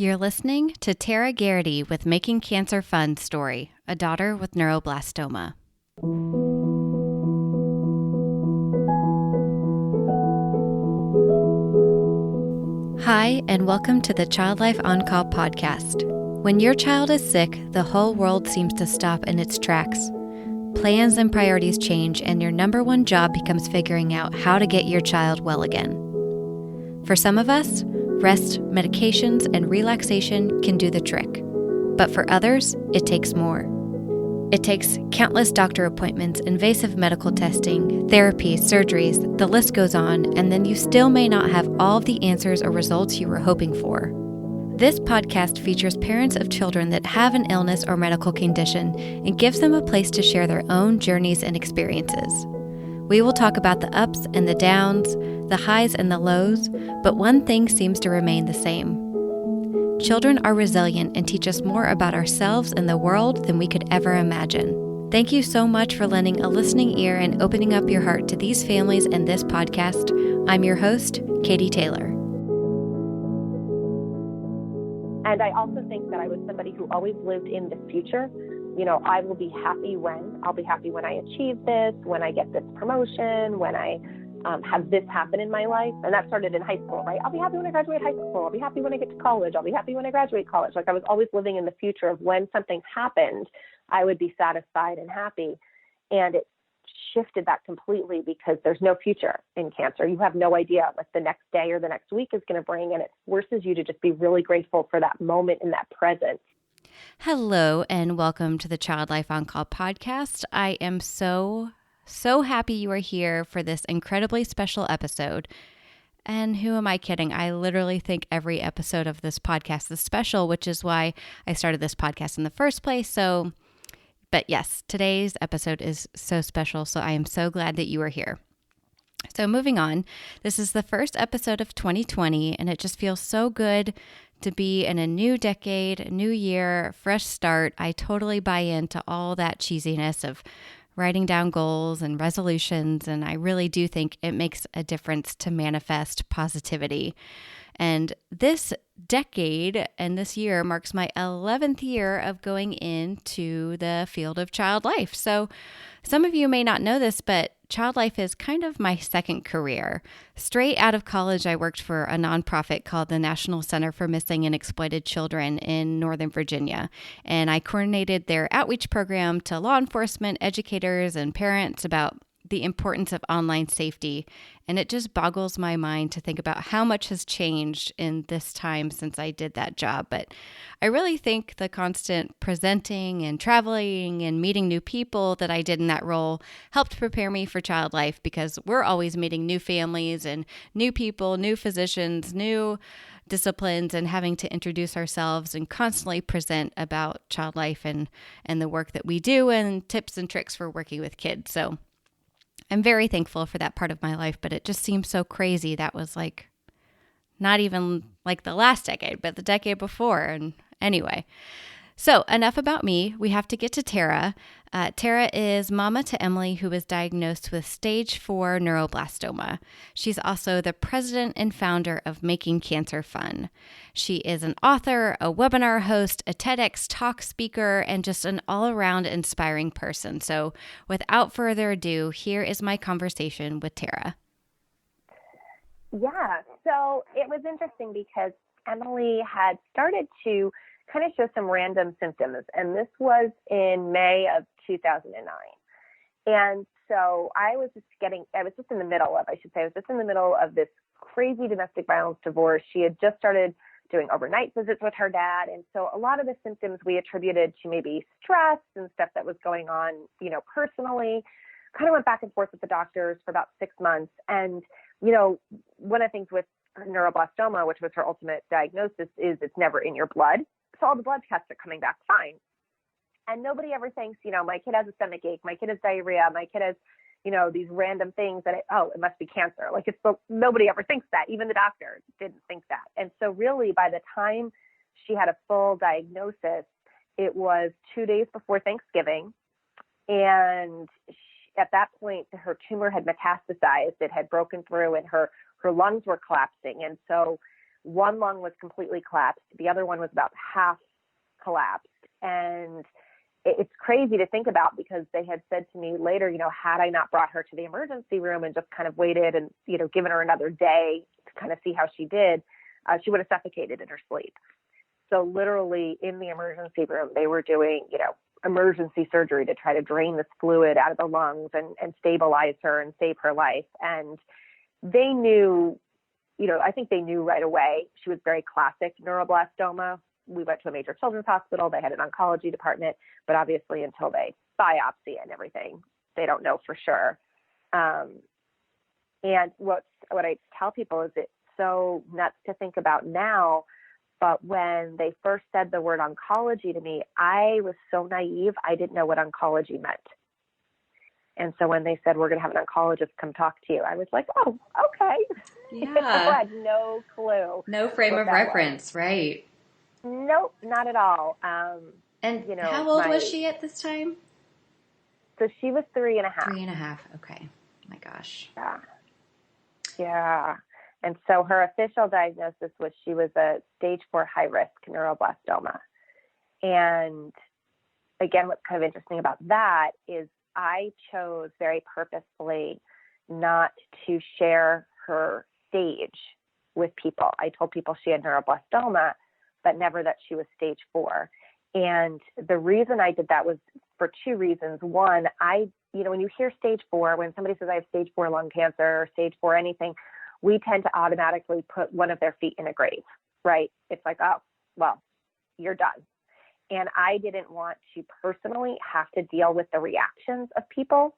You're listening to Tara Garrity with Making Cancer Fun story, a daughter with neuroblastoma. Hi, and welcome to the Child Life On Call podcast. When your child is sick, the whole world seems to stop in its tracks. Plans and priorities change, and your number one job becomes figuring out how to get your child well again. For some of us, rest, medications, and relaxation can do the trick. But for others, it takes more. It takes countless doctor appointments, invasive medical testing, therapy, surgeries, the list goes on, and then you still may not have all of the answers or results you were hoping for. This podcast features parents of children that have an illness or medical condition and gives them a place to share their own journeys and experiences. We will talk about the ups and the downs, the highs and the lows, but one thing seems to remain the same. Children are resilient and teach us more about ourselves and the world than we could ever imagine. Thank you so much for lending a listening ear and opening up your heart to these families and this podcast. I'm your host, Katie Taylor. And I also think that I was somebody who always lived in the future. You know, I'll be happy when I achieve this, when I get this promotion, when I have this happen in my life. And that started in high school, right? I'll be happy when I graduate high school. I'll be happy when I get to college. I'll be happy when I graduate college. Like I was always living in the future of when something happened, I would be satisfied and happy. And it shifted that completely because there's no future in cancer. You have no idea what the next day or the next week is going to bring. And it forces you to just be really grateful for that moment in that present. Hello, and welcome to the Child Life On Call podcast. I am so happy you are here for this incredibly special episode. And who am I kidding? I literally think every episode of this podcast is special, which is why I started this podcast in the first place. But yes, today's episode is so special, so I am so glad that you are here. So moving on, this is the first episode of 2020, and it just feels so good to be in a new decade, new year, fresh start. I totally buy into all that cheesiness of writing down goals and resolutions, and I really do think it makes a difference to manifest positivity. And this decade and this year marks my 11th year of going into the field of child life. So some of you may not know this, but child life is kind of my second career. Straight out of college, I worked for a nonprofit called the National Center for Missing and Exploited Children in Northern Virginia. And I coordinated their outreach program to law enforcement, educators, and parents about the importance of online safety. And it just boggles my mind to think about how much has changed in this time since I did that job. But I really think the constant presenting and traveling and meeting new people that I did in that role helped prepare me for child life, because we're always meeting new families and new people, new physicians, new disciplines, and having to introduce ourselves and constantly present about child life and the work that we do and tips and tricks for working with kids. So I'm very thankful for that part of my life, but it just seems so crazy. That was like not even like the last decade, but the decade before. And anyway, so enough about me. We have to get to Tara. Tara is mama to Emily, who was diagnosed with stage 4 neuroblastoma. She's also the president and founder of Making Cancer Fun. She is an author, a webinar host, a TEDx talk speaker, and just an all-around inspiring person. So without further ado, here is my conversation with Tara. Yeah, so it was interesting because Emily had started to kind of show some random symptoms. And this was in May of 2009. And so I was just in the middle of this crazy domestic violence divorce. She had just started doing overnight visits with her dad. And so a lot of the symptoms we attributed to maybe stress and stuff that was going on, personally. Kind of went back and forth with the doctors for about 6 months. And, one of the things with neuroblastoma, which was her ultimate diagnosis, is it's never in your blood. So all the blood tests are coming back fine. And nobody ever thinks, my kid has a stomach ache, my kid has diarrhea, my kid has, these random things that, it must be cancer. Nobody ever thinks that. Even the doctor didn't think that. And so really by the time she had a full diagnosis, it was 2 days before Thanksgiving. And at that point, her tumor had metastasized. It had broken through and her lungs were collapsing. And so one lung was completely collapsed. The other one was about half collapsed. And it's crazy to think about, because they had said to me later, had I not brought her to the emergency room and just kind of waited and, given her another day to kind of see how she did, she would have suffocated in her sleep. So literally in the emergency room, they were doing, emergency surgery to try to drain this fluid out of the lungs and stabilize her and save her life. And they knew, I think they knew right away she was very classic neuroblastoma. We went to a major children's hospital. They had an oncology department, but obviously until they biopsy and everything, they don't know for sure. And what I tell people is it's so nuts to think about now, but when they first said the word oncology to me, I was so naive. I didn't know what oncology meant. And so when they said, we're going to have an oncologist come talk to you, I was like, oh, okay. Yeah. I had no clue. No frame of reference, right? Nope, not at all. And how old was she at this time? So she was 3.5. 3.5. Okay. Oh my gosh. Yeah. And so her official diagnosis was she was a stage 4 high risk neuroblastoma. And again, what's kind of interesting about that is I chose very purposefully not to share her stage with people. I told people she had neuroblastoma, but never that she was stage 4. And the reason I did that was for two reasons. One, when you hear stage 4, when somebody says I have stage 4 lung cancer or stage 4 anything, we tend to automatically put one of their feet in a grave, right? It's like, oh, well, you're done. And I didn't want to personally have to deal with the reactions of people.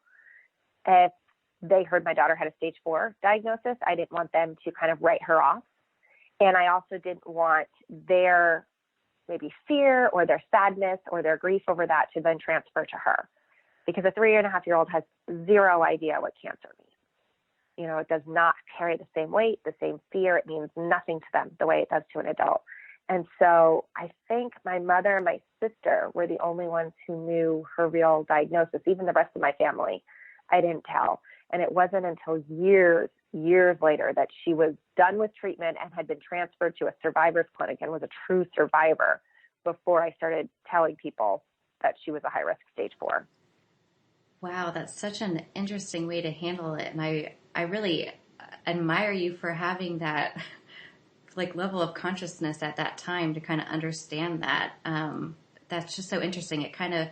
If they heard my daughter had a stage 4 diagnosis, I didn't want them to kind of write her off. And I also didn't want their maybe fear or their sadness or their grief over that to then transfer to her. Because a 3.5-year-old has zero idea what cancer means. It does not carry the same weight, the same fear. It means nothing to them the way it does to an adult. And so I think my mother and my sister were the only ones who knew her real diagnosis. Even the rest of my family, I didn't tell. And it wasn't until years later that she was done with treatment and had been transferred to a survivor's clinic and was a true survivor before I started telling people that she was a high-risk stage 4. Wow, that's such an interesting way to handle it. And I really admire you for having that level of consciousness at that time to kind of understand that. That's just so interesting. It kind of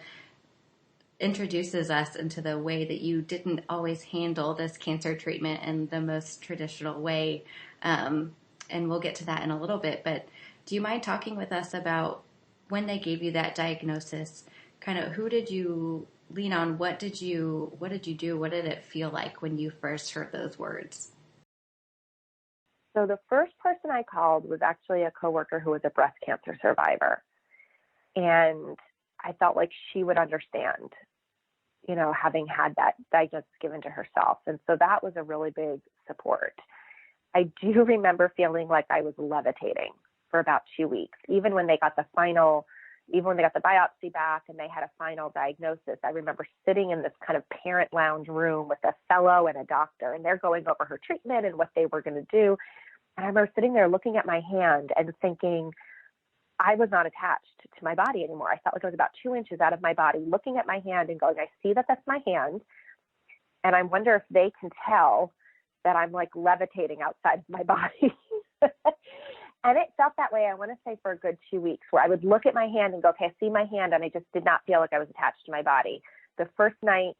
introduces us into the way that you didn't always handle this cancer treatment in the most traditional way. And we'll get to that in a little bit. But do you mind talking with us about when they gave you that diagnosis? Kind of who did you lean on? What did you do? What did it feel like when you first heard those words? So the first person I called was actually a coworker who was a breast cancer survivor. And I felt like she would understand, having had that diagnosis given to herself. And so that was a really big support. I do remember feeling like I was levitating for about 2 weeks, even when they got the biopsy back and they had a final diagnosis. I remember sitting in this kind of parent lounge room with a fellow and a doctor, and they're going over her treatment and what they were going to do. And I remember sitting there looking at my hand and thinking I was not attached to my body anymore. I felt like I was about 2 inches out of my body, looking at my hand and going, I see that that's my hand. And I wonder if they can tell that I'm like levitating outside of my body. And it felt that way, I want to say, for a good 2 weeks, where I would look at my hand and go, okay, I see my hand, and I just did not feel like I was attached to my body. The first night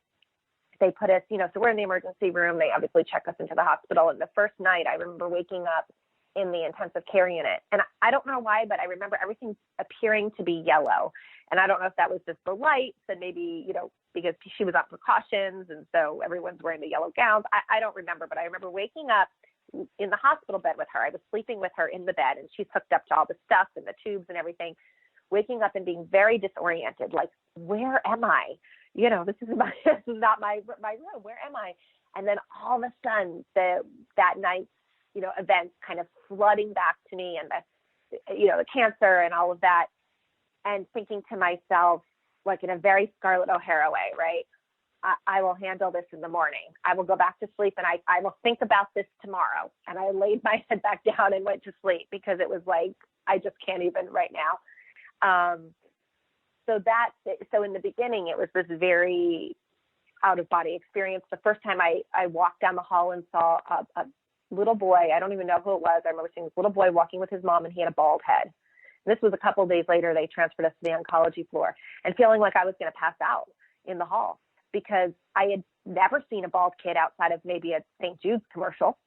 they put us, so we're in the emergency room. They obviously check us into the hospital. And the first night I remember waking up in the intensive care unit. And I don't know why, but I remember everything appearing to be yellow. And I don't know if that was just the lights and maybe, because she was on precautions. And so everyone's wearing the yellow gowns. I don't remember, but I remember waking up in the hospital bed with her. I was sleeping with her in the bed, and she's hooked up to all the stuff and the tubes and everything, waking up and being very disoriented. Like, where am I? This is not my room. Where am I? And then all of a sudden that night's, events kind of flooding back to me, and the cancer and all of that, and thinking to myself, like in a very Scarlett O'Hara way, right? I will handle this in the morning. I will go back to sleep and I will think about this tomorrow. And I laid my head back down and went to sleep because it was like, I just can't even right now. So in the beginning, it was this very out of body experience. The first time I walked down the hall and saw a little boy, I don't even know who it was. I remember seeing this little boy walking with his mom, and he had a bald head. And this was a couple of days later. They transferred us to the oncology floor, and feeling like I was going to pass out in the hall because I had never seen a bald kid outside of maybe a St. Jude's commercial,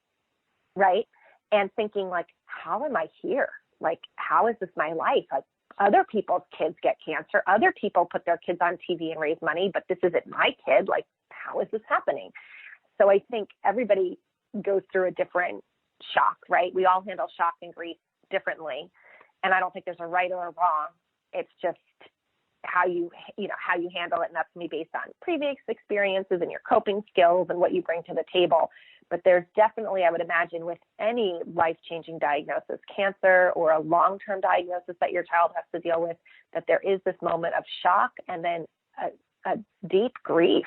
right? And thinking like, how am I here? Like, how is this my life? Like, other people's kids get cancer. Other people put their kids on TV and raise money, but this isn't my kid. Like, how is this happening? So I think everybody goes through a different shock, right? We all handle shock and grief differently. And I don't think there's a right or a wrong. It's just how you handle it. And that's going to be based on previous experiences and your coping skills and what you bring to the table. But there's definitely, I would imagine, with any life-changing diagnosis, cancer or a long-term diagnosis that your child has to deal with, that there is this moment of shock and then a deep grief,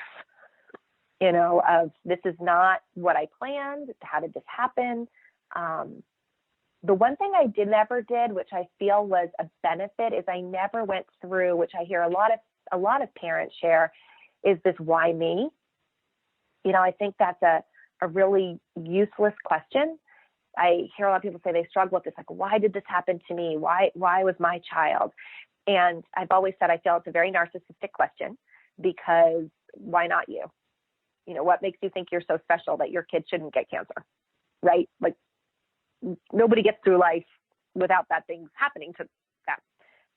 of this is not what I planned. How did this happen? The one thing I never did, which I feel was a benefit, is I never went through, which I hear a lot of parents share, is this why me? I think that's a really useless question. I hear a lot of people say they struggle with this, like, why did this happen to me? Why was my child? And I've always said I feel it's a very narcissistic question, because why not you? What makes you think you're so special that your kid shouldn't get cancer, right? Like, nobody gets through life without bad things happening to them.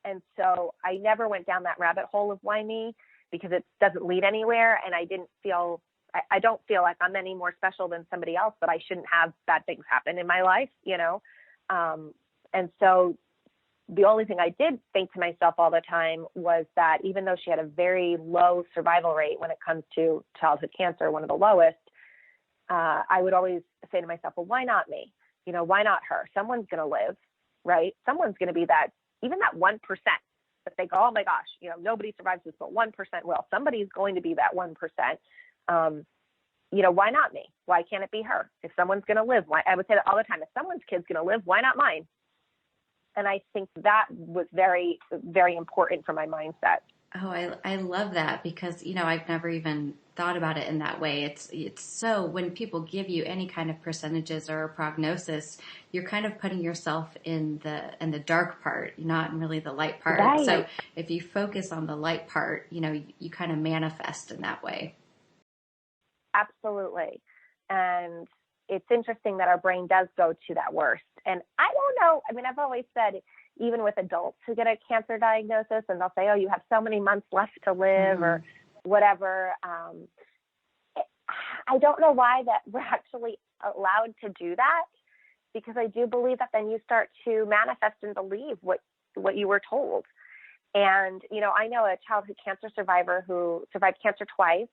And so I never went down that rabbit hole of why me, because it doesn't lead anywhere. And I don't feel like I'm any more special than somebody else, but I shouldn't have bad things happen in my life, And so the only thing I did think to myself all the time was that even though she had a very low survival rate when it comes to childhood cancer, one of the lowest, I would always say to myself, well, why not me? Why not her? Someone's going to live, right? Someone's going to be that, even that 1% that they go, oh my gosh, nobody survives this, but 1% will. Somebody's going to be that 1%. Why not me? Why can't it be her? If someone's going to live, I would say that all the time. If someone's kid's going to live, why not mine? And I think that was very, very important for my mindset. Oh, I love that, because, I've never even thought about it in that way. It's so, when people give you any kind of percentages or a prognosis, you're kind of putting yourself in the dark part, not in really the light part. Right. So if you focus on the light part, you kind of manifest in that way. Absolutely. And it's interesting that our brain does go to that worst. And I don't know. I mean, I've always said, even with adults who get a cancer diagnosis and they'll say, oh, you have so many months left to live or whatever. I don't know why that we're actually allowed to do that, because I do believe that then you start to manifest and believe what you were told. And, I know a childhood cancer survivor who survived cancer twice.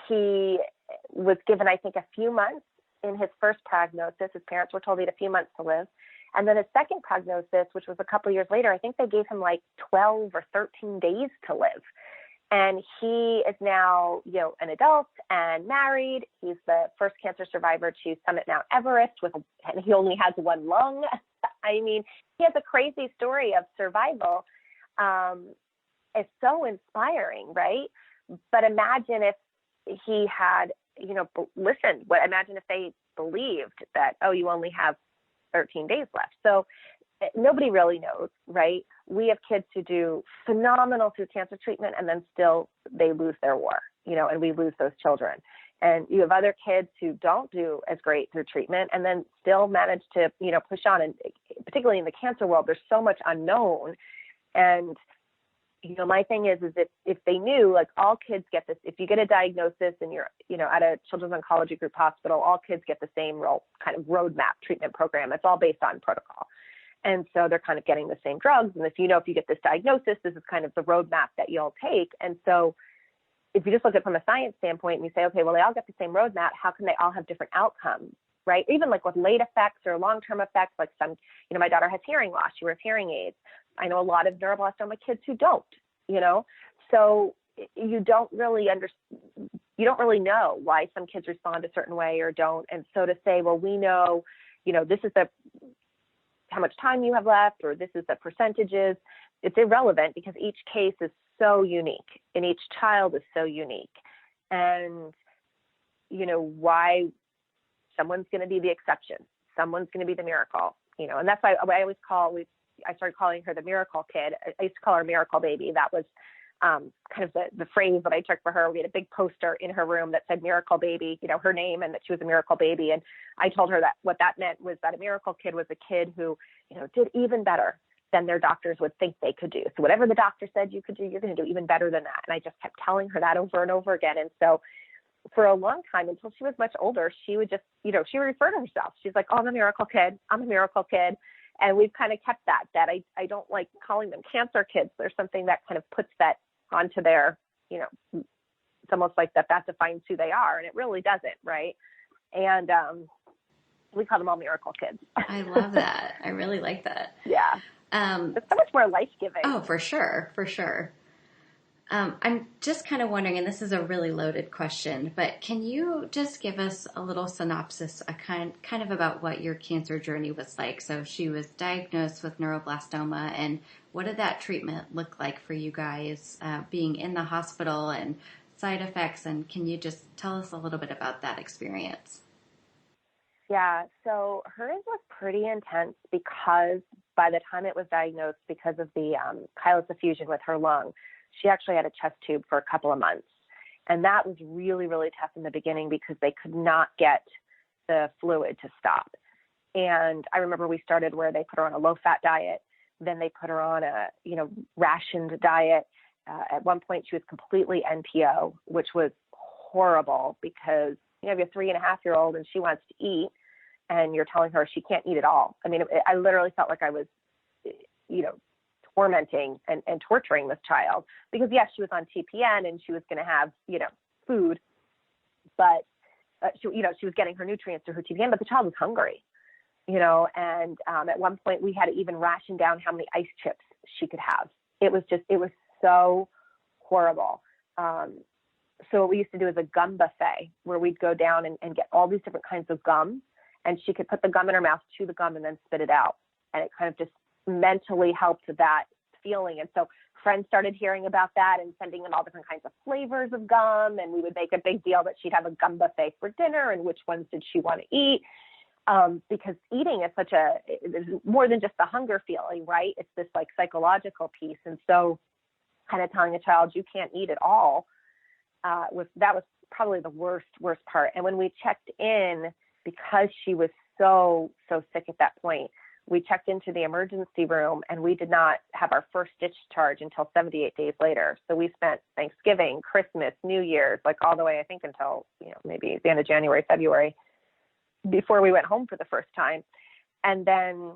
He was given, I think, a few months in his first prognosis. His parents were told he had a few months to live. And then his second prognosis, which was a couple of years later, I think they gave him like 12 or 13 days to live. And he is now, an adult and married. He's the first cancer survivor to summit Mount Everest and he only has one lung. I mean, he has a crazy story of survival. It's so inspiring, right? But imagine if he had, listened. Imagine if they believed that, oh, you only have 13 days left. So nobody really knows, right? We have kids who do phenomenal through cancer treatment, and then still they lose their war, and we lose those children. And you have other kids who don't do as great through treatment and then still manage to, push on. And particularly in the cancer world, there's so much unknown. And my thing is if they knew, like, all kids get this, if you get a diagnosis and you're, at a children's oncology group hospital, all kids get the same kind of roadmap treatment program. It's all based on protocol. And so they're kind of getting the same drugs. And if you get this diagnosis, this is kind of the roadmap that you'll take. And so if you just look at it from a science standpoint and you say, okay, well, they all get the same roadmap, how can they all have different outcomes, right? Even like with late effects or long-term effects, like some, my daughter has hearing loss. She wears hearing aids. I know a lot of neuroblastoma kids who don't, So you don't really know why some kids respond a certain way or don't. And so to say, well, we know, this is how much time you have left, or this is the percentages, it's irrelevant because each case is so unique and each child is so unique. And, why someone's going to be the exception. Someone's going to be the miracle, and that's why I always I started calling her the miracle kid. I used to call her miracle baby. That was kind of the phrase that I took for her. We had a big poster in her room that said miracle baby, her name, and that she was a miracle baby. And I told her that what that meant was that a miracle kid was a kid who, did even better than their doctors would think they could do. So whatever the doctor said you could do, you're going to do even better than that. And I just kept telling her that over and over again. And so for a long time, until she was much older, she would just, she would refer to herself. She's like, oh, I'm a miracle kid. I'm a miracle kid. And we've kind of kept that I don't like calling them cancer kids. There's something that kind of puts that onto their, it's almost like that defines who they are. And it really doesn't. Right. And we call them all miracle kids. I love that. I really like that. Yeah. It's so much more life-giving. Oh, for sure. For sure. I'm just kind of wondering, and this is a really loaded question, but can you just give us a little synopsis, kind of about what your cancer journey was like? So she was diagnosed with neuroblastoma, and what did that treatment look like for you guys, being in the hospital and side effects? And can you just tell us a little bit about that experience? Yeah, so hers was pretty intense because by the time it was diagnosed, because of the chylous effusion with her lung, she actually had a chest tube for a couple of months. And that was really, really tough in the beginning because they could not get the fluid to stop. And I remember we started where they put her on a low-fat diet. Then they put her on a, rationed diet. At one point, she was completely NPO, which was horrible because you have a 3.5-year-old and she wants to eat, and you're telling her she can't eat at all. I mean, I literally felt like I was, tormenting and torturing this child because yes, she was on TPN and she was going to have, food, but she was getting her nutrients through her TPN, but the child was hungry, and at one point we had to even ration down how many ice chips she could have. It was so horrible. So what we used to do is a gum buffet where we'd go down and get all these different kinds of gum, and she could put the gum in her mouth, chew the gum, and then spit it out. And it kind of just mentally helped that feeling. And so friends started hearing about that and sending them all different kinds of flavors of gum. And we would make a big deal that she'd have a gum buffet for dinner and which ones did she want to eat. Because eating is it's more than just the hunger feeling, right? It's this like psychological piece. And so kind of telling a child you can't eat at all, that was probably the worst part. And when we checked in, because she was so sick at that point, we checked into the emergency room and we did not have our first discharge until 78 days later. So we spent Thanksgiving, Christmas, New Year's, like all the way, I think until, maybe the end of January, February, before we went home for the first time. And then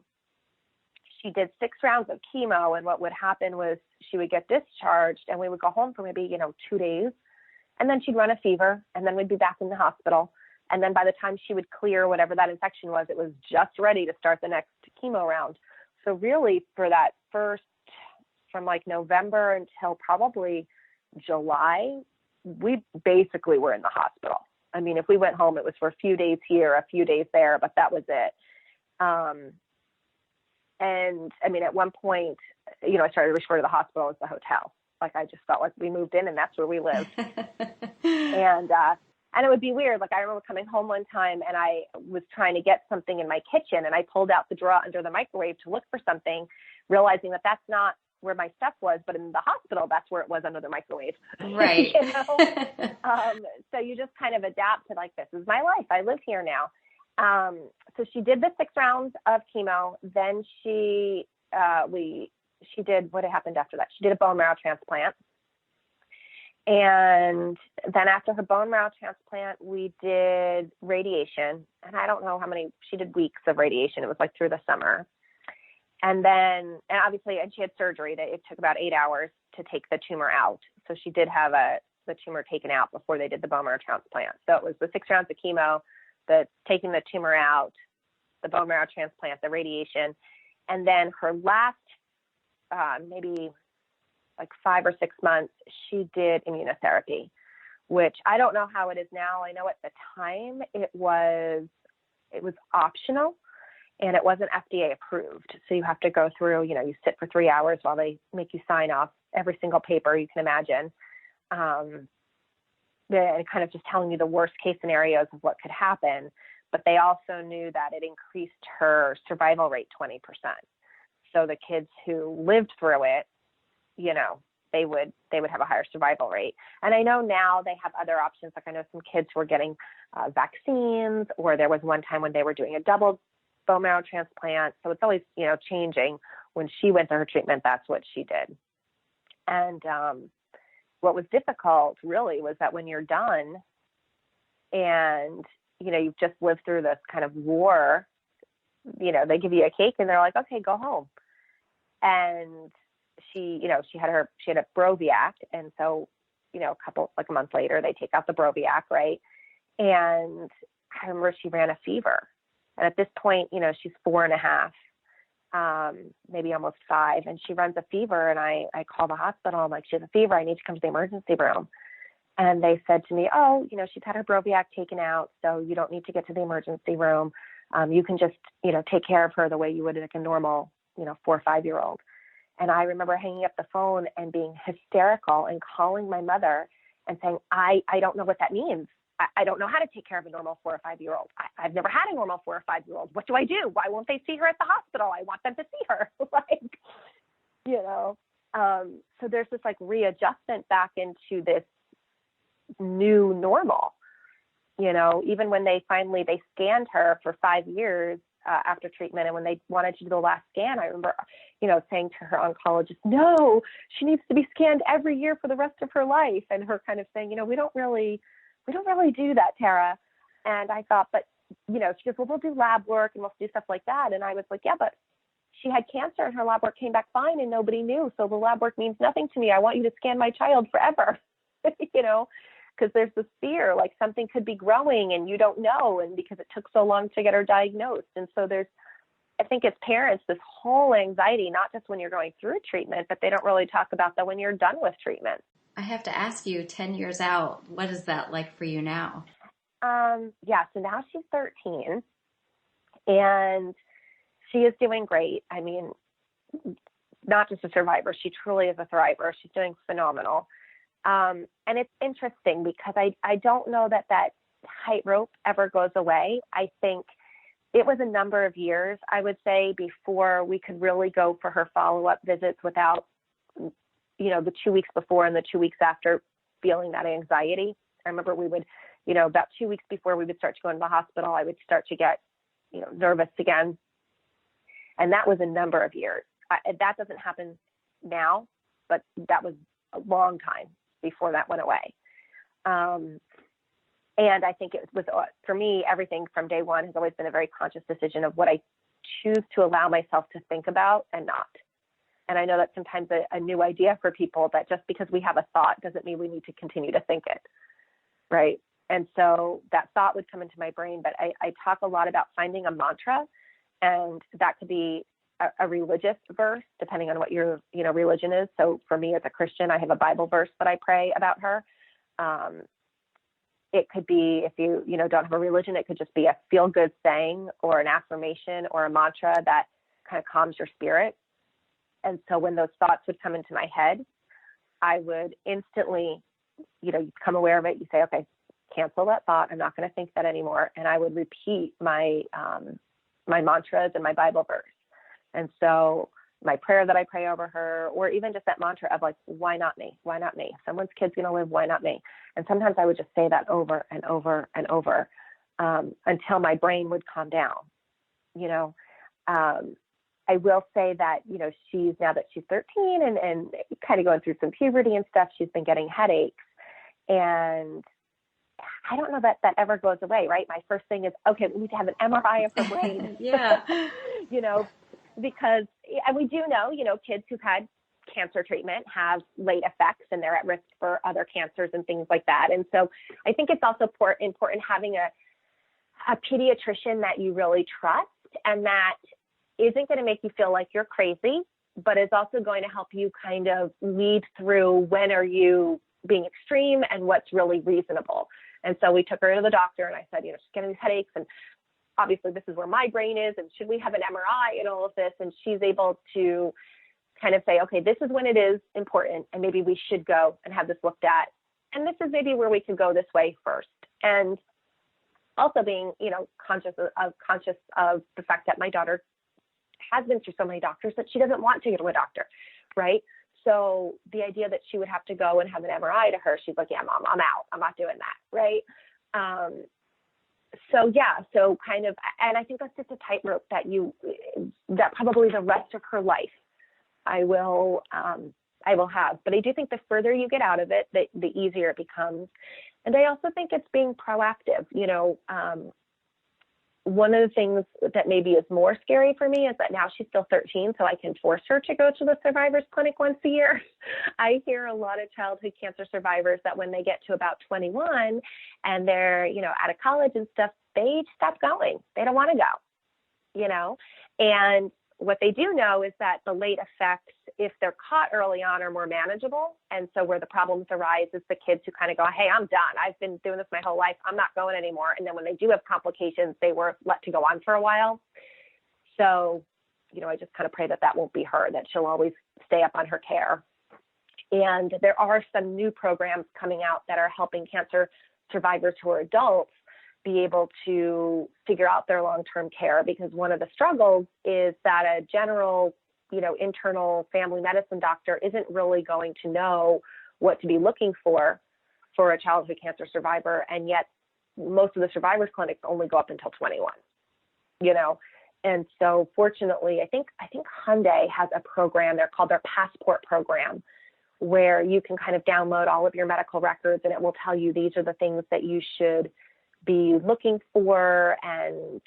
she did 6 rounds of chemo. And what would happen was she would get discharged and we would go home for maybe, 2 days. And then she'd run a fever and then we'd be back in the hospital. And then by the time she would clear whatever that infection was, it was just ready to start the next chemo round. So really for that first, from like November until probably July, we basically were in the hospital. I mean, if we went home, it was for a few days here, a few days there, but that was it. And I mean, at one point, I started to refer to the hospital as the hotel. Like I just felt like we moved in and that's where we lived. And it would be weird. Like I remember coming home one time and I was trying to get something in my kitchen and I pulled out the drawer under the microwave to look for something, realizing that that's not where my stuff was, but in the hospital, that's where it was under the microwave. Right. So you just kind of adapt to like, this is my life. I live here now. So she did the 6 rounds of chemo. Then she did, what had happened after that? She did a bone marrow transplant. And then after her bone marrow transplant, we did radiation. And I don't know how many, she did weeks of radiation. It was like through the summer. And then, and obviously, and she had surgery that it took about 8 hours to take the tumor out. So she did have the tumor taken out before they did the bone marrow transplant. So it was the 6 rounds of chemo, the taking the tumor out, the bone marrow transplant, the radiation. And then her last, maybe like 5 or 6 months, she did immunotherapy, which I don't know how it is now. I know at the time it was optional and it wasn't FDA approved. So you have to go through, you sit for 3 hours while they make you sign off every single paper you can imagine. And kind of just telling you the worst case scenarios of what could happen. But they also knew that it increased her survival rate 20%. So the kids who lived through it, they would have a higher survival rate. And I know now they have other options. Like I know some kids who are getting vaccines, or there was one time when they were doing a double bone marrow transplant. So it's always, changing. When she went through her treatment, that's what she did. And what was difficult really was that when you're done and, you've just lived through this kind of war, they give you a cake and they're like, okay, go home. And she had a Broviac. And so, a month later, they take out the Broviac, right? And I remember she ran a fever. And at this point, she's 4.5, maybe almost 5. And she runs a fever. And I call the hospital. I'm like, she has a fever. I need to come to the emergency room. And they said to me, oh, she's had her Broviac taken out, so you don't need to get to the emergency room. You can just, take care of her the way you would like a normal, 4 or 5-year-old. And I remember hanging up the phone and being hysterical and calling my mother and saying, I don't know what that means. I don't know how to take care of a normal 4 or 5-year-old. I've never had a normal 4 or 5-year-old. What do I do? Why won't they see her at the hospital? I want them to see her. So there's this like readjustment back into this new normal, even when they scanned her for 5 years after treatment. And when they wanted to do the last scan, I remember, saying to her oncologist, no, she needs to be scanned every year for the rest of her life. And her kind of saying, we don't really do that, Tara. And I thought, but, she goes, well, we'll do lab work and we'll do stuff like that. And I was like, yeah, but she had cancer and her lab work came back fine and nobody knew. So the lab work means nothing to me. I want you to scan my child forever, because there's this fear, like something could be growing and you don't know. And because it took so long to get her diagnosed. And so I think as parents, this whole anxiety, not just when you're going through treatment, but they don't really talk about that when you're done with treatment. I have to ask you, 10 years out, what is that like for you now? So now she's 13 and she is doing great. I mean, not just a survivor, she truly is a thriver. She's doing phenomenal. And it's interesting because I don't know that tightrope ever goes away. I think it was a number of years, I would say, before we could really go for her follow-up visits without, the 2 weeks before and the 2 weeks after feeling that anxiety. I remember we would, about 2 weeks before we would start to go into the hospital, I would start to get, nervous again. And that was a number of years. That doesn't happen now, but that was a long time before that went away. And I think it was, for me, everything from day one has always been a very conscious decision of what I choose to allow myself to think about and not. And I know that's sometimes a new idea for people, that just because we have a thought doesn't mean we need to continue to think it, right? And so that thought would come into my brain, but I talk a lot about finding a mantra, and that could be a religious verse, depending on what your religion is. So for me as a Christian, I have a Bible verse that I pray about her. It could be, if you don't have a religion, it could just be a feel-good saying or an affirmation or a mantra that kind of calms your spirit. And so when those thoughts would come into my head, I would instantly, you become aware of it. You say, okay, cancel that thought. I'm not going to think that anymore. And I would repeat my mantras and my Bible verse. And so my prayer that I pray over her, or even just that mantra of like, why not me? Why not me? If someone's kid's going to live, why not me? And sometimes I would just say that over and over and over until my brain would calm down. I will say that, now that she's 13 and kind of going through some puberty and stuff, she's been getting headaches. And I don't know that ever goes away, right? My first thing is, okay, we need to have an MRI of her brain. Yeah. Because, and we do know, kids who've had cancer treatment have late effects and they're at risk for other cancers and things like that. And so I think it's also important having a pediatrician that you really trust and that isn't going to make you feel like you're crazy, but it's also going to help you kind of lead through when are you being extreme and what's really reasonable. And so we took her to the doctor, and I said, she's getting these headaches, and obviously this is where my brain is, and should we have an MRI and all of this? And she's able to kind of say, okay, this is when it is important, and maybe we should go and have this looked at. And this is maybe where we could go this way first. And also being, conscious of the fact that my daughter has been through so many doctors that she doesn't want to go to a doctor, right? So the idea that she would have to go and have an MRI to her, she's like, yeah, Mom, I'm out. I'm not doing that, right? So kind of, and I think that's just a tightrope that probably the rest of her life I will have. But I do think the further you get out of it, the easier it becomes. And I also think it's being proactive. One of the things that maybe is more scary for me is that now she's still 13, so I can force her to go to the survivors clinic once a year. I hear a lot of childhood cancer survivors that when they get to about 21 and they're, out of college and stuff, they stop going. They don't want to go, and what they do know is that the late effects, if they're caught early on, are more manageable. And so where the problems arise is the kids who kind of go, hey, I'm done. I've been doing this my whole life. I'm not going anymore. And then when they do have complications, they were let to go on for a while. So, I just kind of pray that won't be her, that she'll always stay up on her care. And there are some new programs coming out that are helping cancer survivors who are adults be able to figure out their long-term care, because one of the struggles is that a general, internal family medicine doctor isn't really going to know what to be looking for a childhood cancer survivor. And yet most of the survivors clinics only go up until 21, And so fortunately, I think Hyundai has a program, they're called their Passport program, where you can kind of download all of your medical records and it will tell you these are the things that you should be looking for and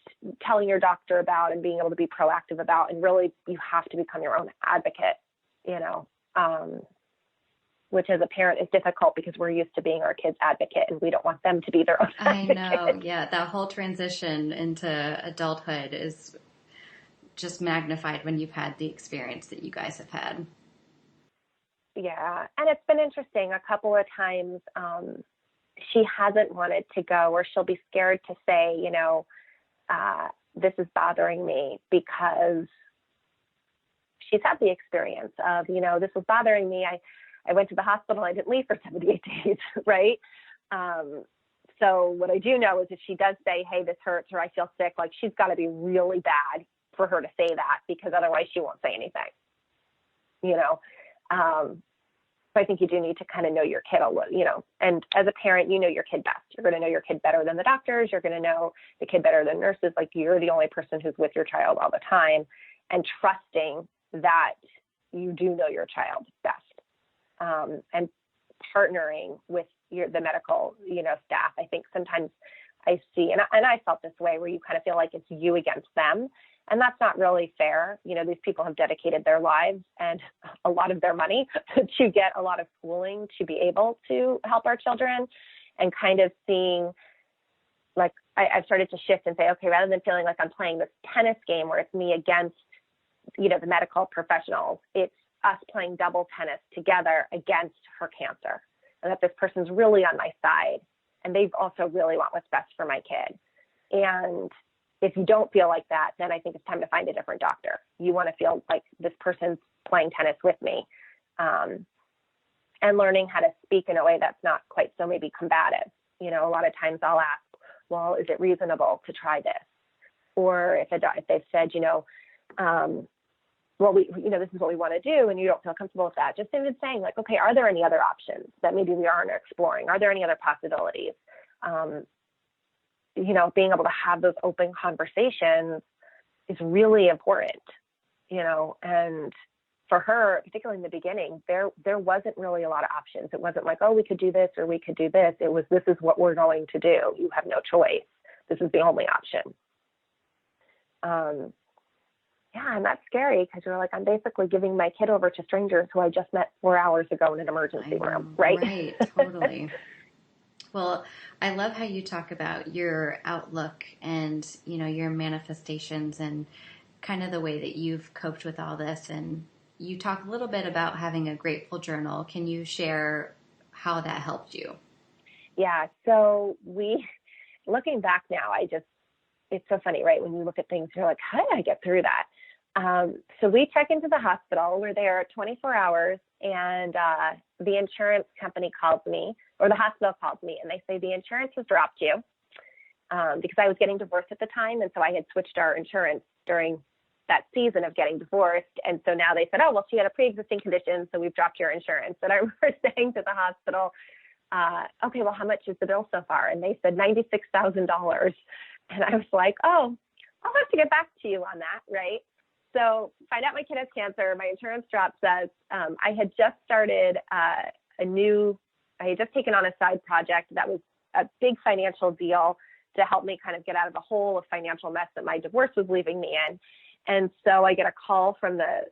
telling your doctor about and being able to be proactive about. And really, you have to become your own advocate, which as a parent is difficult because we're used to being our kids' advocate and we don't want them to be their own advocate. I know. Yeah. That whole transition into adulthood is just magnified when you've had the experience that you guys have had. Yeah. And it's been interesting. A couple of times, she hasn't wanted to go, or she'll be scared to say, this is bothering me, because she's had the experience of, this was bothering me. I went to the hospital. I didn't leave for 78 days. Right. So what I do know is if she does say, hey, this hurts, or I feel sick, like she's got to be really bad for her to say that, because otherwise she won't say anything, So I think you do need to kind of know your kid a little, and as a parent, your kid best. You're going to know your kid better than the doctors. You're going to know the kid better than nurses. Like, you're the only person who's with your child all the time, and trusting that you do know your child best, and partnering with the medical, staff. I think sometimes I see, and I felt this way, where you kind of feel like it's you against them. And that's not really fair. These people have dedicated their lives and a lot of their money to get a lot of schooling to be able to help our children, and kind of seeing, like, I've started to shift and say, okay, rather than feeling like I'm playing this tennis game where it's me against, the medical professionals, it's us playing double tennis together against her cancer, and that this person's really on my side, and they also really want what's best for my kid. And if you don't feel like that, then I think it's time to find a different doctor. You want to feel like this person's playing tennis with me, and learning how to speak in a way that's not quite so maybe combative. A lot of times I'll ask, well, is it reasonable to try this? Or if they've said, well, this is what we want to do, and you don't feel comfortable with that, just even saying, like, okay, are there any other options that maybe we aren't exploring? Are there any other possibilities? Being able to have those open conversations is really important, and for her, particularly in the beginning, there wasn't really a lot of options. It wasn't like, oh, we could do this or we could do this. It was, this is what we're going to do. You have no choice. This is the only option. And that's scary, because you're like, I'm basically giving my kid over to strangers who I just met 4 hours ago in an emergency room, right? Right, totally. Well, I love how you talk about your outlook and, your manifestations and kind of the way that you've coped with all this. And, you talk a little bit about having a grateful journal. Can you share how that helped you? Yeah. So looking back now, it's so funny, right? When you look at things, you're like, how did I get through that? So we check into the hospital. We're there 24 hours, and the insurance company calls me, or the hospital calls me, and they say the insurance has dropped you, because I was getting divorced at the time, and so I had switched our insurance during that season of getting divorced. And so now they said, oh, well, she had a pre-existing condition, so we've dropped your insurance. And I remember saying to the hospital, okay, well, how much is the bill so far? And they said $96,000. And I was like, oh, I'll have to get back to you on that, right? So find out my kid has cancer. My insurance drop says I had just started I had just taken on a side project that was a big financial deal to help me kind of get out of the hole of financial mess that my divorce was leaving me in. And so I get a call from I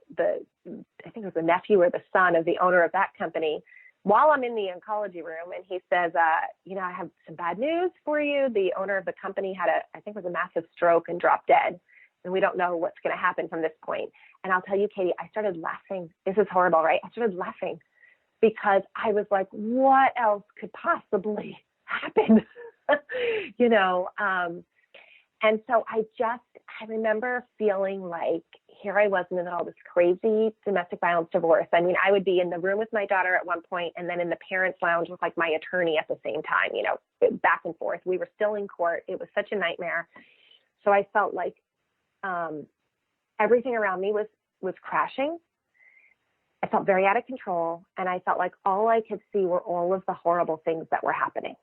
think it was the nephew or the son of the owner of that company while I'm in the oncology room. And he says, I have some bad news for you. The owner of the company had I think it was a massive stroke and dropped dead. And we don't know what's going to happen from this point. And I'll tell you, Katie, I started laughing. This is horrible, right? I started laughing because I was like, what else could possibly happen? And so I remember feeling like here I was in all this crazy domestic violence divorce. I mean, I would be in the room with my daughter at one point and then in the parents' lounge with like my attorney at the same time, back and forth. We were still in court. It was such a nightmare. So I felt like everything around me was crashing. I felt very out of control. And I felt like all I could see were all of the horrible things that were happening.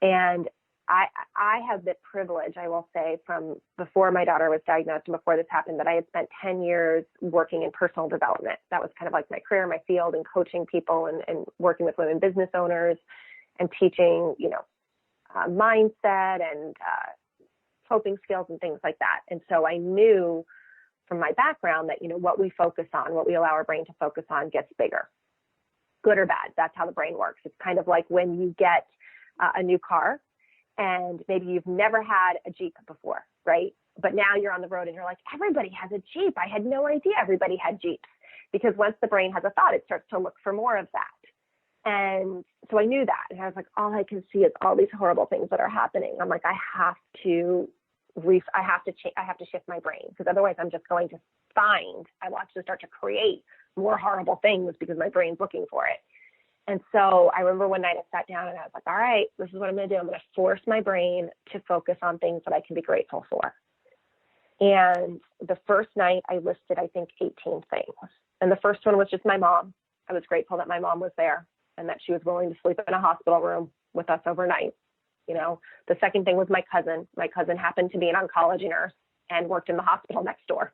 And I have the privilege, I will say, from before my daughter was diagnosed and before this happened, that I had spent 10 years working in personal development. That was kind of like my career, my field, and coaching people and working with women business owners and teaching, mindset and coping skills and things like that. And so I knew from my background that, what we focus on, what we allow our brain to focus on gets bigger, good or bad. That's how the brain works. It's kind of like when you get a new car, and maybe you've never had a Jeep before, right? But now you're on the road and you're like, everybody has a Jeep. I had no idea everybody had Jeeps, because once the brain has a thought, it starts to look for more of that. And so I knew that. And I was like, all I can see is all these horrible things that are happening. I'm like, I have to shift my brain, because otherwise I'm just going to I will actually start to create more horrible things because my brain's looking for it. And so I remember one night I sat down and I was like, all right, this is what I'm going to do. I'm going to force my brain to focus on things that I can be grateful for. And the first night I listed, I think, 18 things. And the first one was just my mom. I was grateful that my mom was there and that she was willing to sleep in a hospital room with us overnight. The second thing was my cousin. My cousin happened to be an oncology nurse and worked in the hospital next door.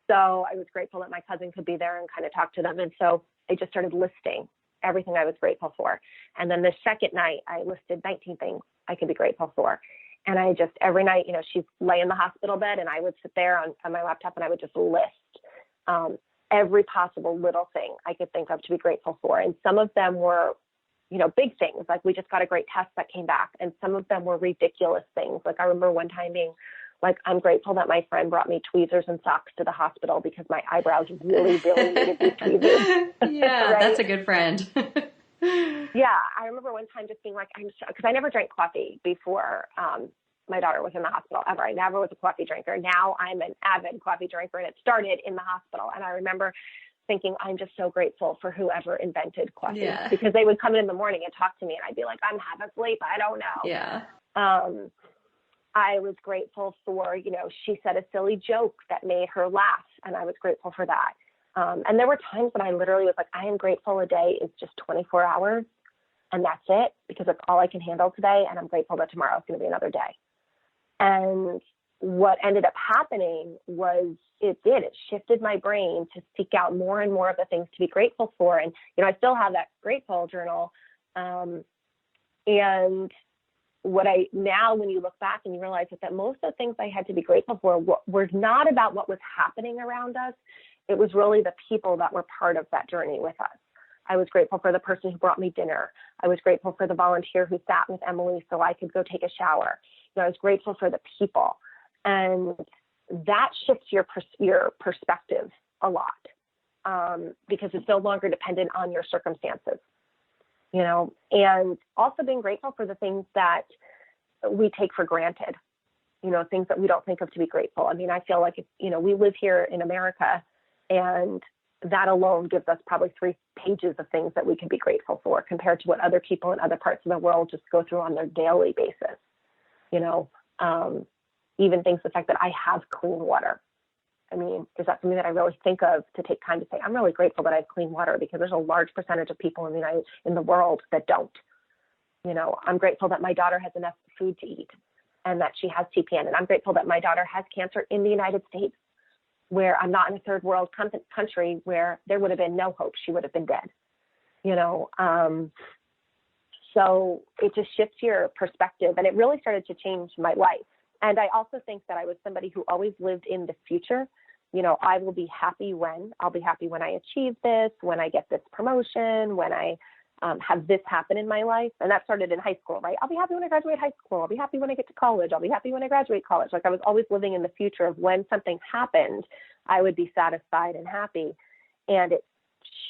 So I was grateful that my cousin could be there and kind of talk to them. And so I just started listing everything I was grateful for. And then the second night I listed 19 things I could be grateful for. And I just, every night, she'd lay in the hospital bed and I would sit there on my laptop and I would just list every possible little thing I could think of to be grateful for. And some of them were, big things, like we just got a great test that came back. And some of them were ridiculous things. Like I remember one time being like, I'm grateful that my friend brought me tweezers and socks to the hospital because my eyebrows really, really needed these tweezers. Yeah, right? That's a good friend. Yeah, I remember one time just being like, because I never drank coffee before my daughter was in the hospital ever. I never was a coffee drinker. Now I'm an avid coffee drinker, and it started in the hospital. And I remember thinking, I'm just so grateful for whoever invented coffee, because they would come in the morning and talk to me, and I'd be like, I'm half asleep. I don't know. Yeah. I was grateful for, she said a silly joke that made her laugh, and I was grateful for that. And there were times when I literally was like, I am grateful a day is just 24 hours, and that's it, because it's all I can handle today, and I'm grateful that tomorrow is going to be another day. And what ended up happening was it shifted my brain to seek out more and more of the things to be grateful for. And, I still have that grateful journal. And now when you look back and you realize that most of the things I had to be grateful for were not about what was happening around us. It was really the people that were part of that journey with us. I was grateful for the person who brought me dinner. I was grateful for the volunteer who sat with Emily so I could go take a shower. I was grateful for the people. And that shifts your perspective a lot, because it's no longer dependent on your circumstances, and also being grateful for the things that we take for granted, things that we don't think of to be grateful. I mean, I feel like, we live here in America, and that alone gives us probably 3 pages of things that we can be grateful for compared to what other people in other parts of the world just go through on their daily basis. Even things, the fact that I have clean water. I mean, is that something that I really think of to take time to say, I'm really grateful that I have clean water, because there's a large percentage of people in the world that don't. I'm grateful that my daughter has enough food to eat and that she has TPN. And I'm grateful that my daughter has cancer in the United States, where I'm not in a third world country where there would have been no hope. She would have been dead, so it just shifts your perspective, and it really started to change my life. And I also think that I was somebody who always lived in the future. I'll be happy when I achieve this, when I get this promotion, when I have this happen in my life. And that started in high school, right? I'll be happy when I graduate high school. I'll be happy when I get to college. I'll be happy when I graduate college. Like, I was always living in the future of when something happened, I would be satisfied and happy. And it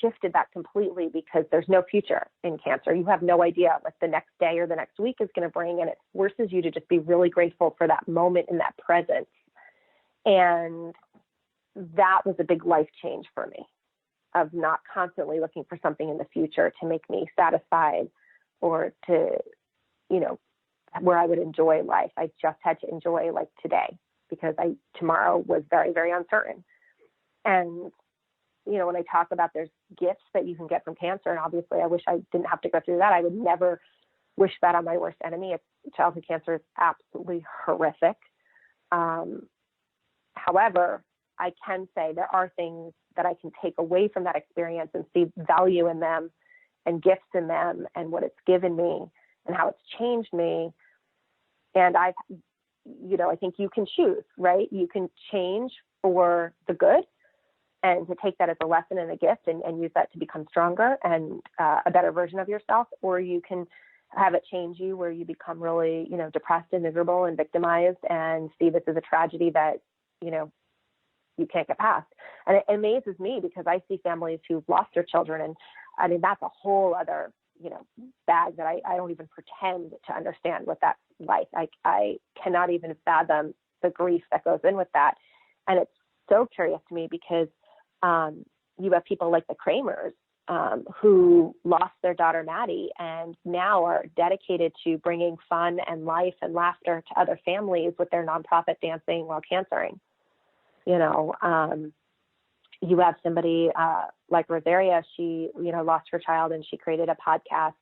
shifted that completely, because there's no future in cancer. You have no idea what the next day or the next week is going to bring. And it forces you to just be really grateful for that moment in that presence. And that was a big life change for me, of not constantly looking for something in the future to make me satisfied or to, where I would enjoy life. I just had to enjoy like today, because tomorrow was very, very uncertain. And, when I talk about there's gifts that you can get from cancer, and obviously I wish I didn't have to go through that. I would never wish that on my worst enemy. Childhood cancer is absolutely horrific. However, I can say there are things that I can take away from that experience and see value in them and gifts in them and what it's given me and how it's changed me. And I think you can choose, right? You can change for the good and to take that as a lesson and a gift and use that to become stronger and a better version of yourself. Or you can have it change you where you become really, depressed and miserable and victimized and see this as a tragedy that, you can't get past. And it amazes me, because I see families who've lost their children. And I mean, that's a whole other, bag that I don't even pretend to understand what that's like. I cannot even fathom the grief that goes in with that. And it's so curious to me, because you have people like the Kramers, who lost their daughter, Maddie, and now are dedicated to bringing fun and life and laughter to other families with their nonprofit Dancing While Cancering. You have somebody like Rosaria. She, lost her child, and she created a podcast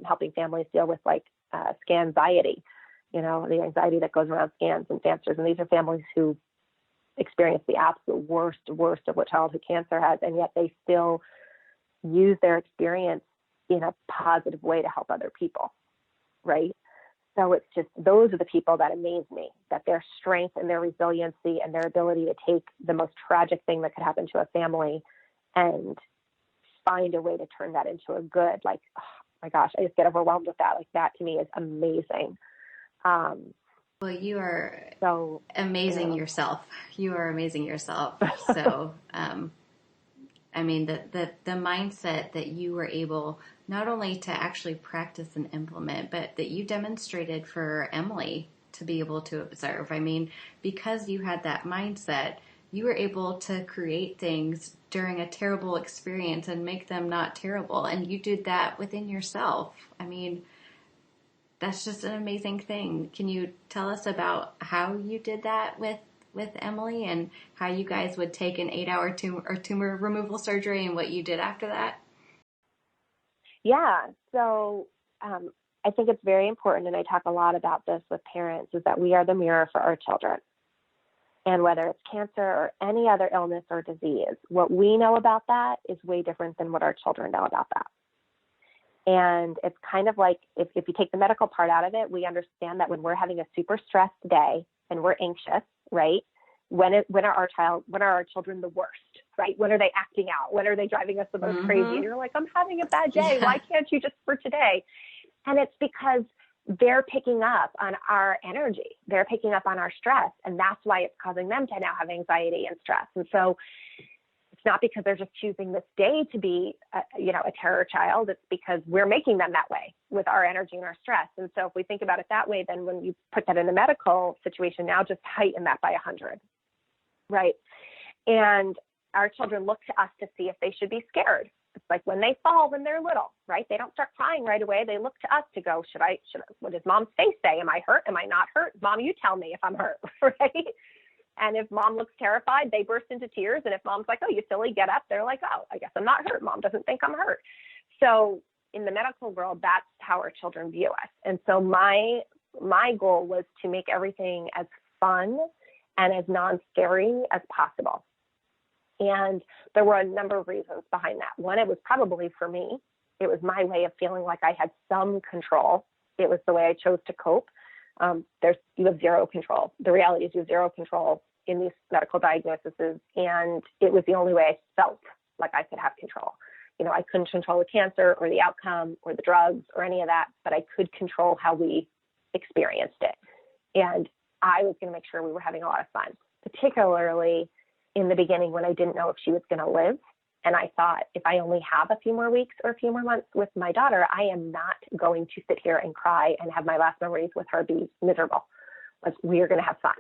helping families deal with scanxiety, the anxiety that goes around scans and cancers. And these are families who experience the absolute worst of what childhood cancer has, and yet they still use their experience in a positive way to help other people, right? So it's just, those are the people that amaze me, that their strength and their resiliency and their ability to take the most tragic thing that could happen to a family and find a way to turn that into a good, oh my gosh, I just get overwhelmed with that. Like, that to me is amazing. Well, you are so amazing yourself. You are amazing yourself. So, I mean, the mindset that you were able not only to actually practice and implement, but that you demonstrated for Emily to be able to observe. I mean, because you had that mindset, you were able to create things during a terrible experience and make them not terrible. And you did that within yourself. I mean, that's just an amazing thing. Can you tell us about how you did that with Emily, and how you guys would take an 8-hour tumor removal surgery and what you did after that? Yeah. So I think it's very important, and I talk a lot about this with parents, is that we are the mirror for our children. And whether it's cancer or any other illness or disease, what we know about that is way different than what our children know about that. And it's kind of like, if you take the medical part out of it, we understand that when we're having a super stressed day and we're anxious, right? When are our children the worst, right? When are they acting out? When are they driving us the most crazy? And you're like, I'm having a bad day. Yeah. Why can't you just for today? And it's because they're picking up on our energy. They're picking up on our stress. And that's why it's causing them to now have anxiety and stress. And so not because they're just choosing this day to be, a terror child. It's because we're making them that way with our energy and our stress. And so if we think about it that way, then when you put that in a medical situation, now just heighten that by 100, right? And our children look to us to see if they should be scared. It's like when they fall when they're little, right? They don't start crying right away. They look to us to go, what does mom's face say? Am I hurt? Am I not hurt? Mom, you tell me if I'm hurt, right? And if mom looks terrified, they burst into tears. And if mom's like, oh, you silly, get up, they're like, oh, I guess I'm not hurt. Mom doesn't think I'm hurt. So in the medical world, that's how our children view us. And so my goal was to make everything as fun and as non-scary as possible. And there were a number of reasons behind that. One, it was probably for me. It was my way of feeling like I had some control. It was the way I chose to cope. You have zero control. The reality is you have zero control in these medical diagnoses. And it was the only way I felt like I could have control. I couldn't control the cancer or the outcome or the drugs or any of that, but I could control how we experienced it. And I was going to make sure we were having a lot of fun, particularly in the beginning when I didn't know if she was going to live. And I thought, if I only have a few more weeks or a few more months with my daughter, I am not going to sit here and cry and have my last memories with her be miserable. Like, we're going to have fun.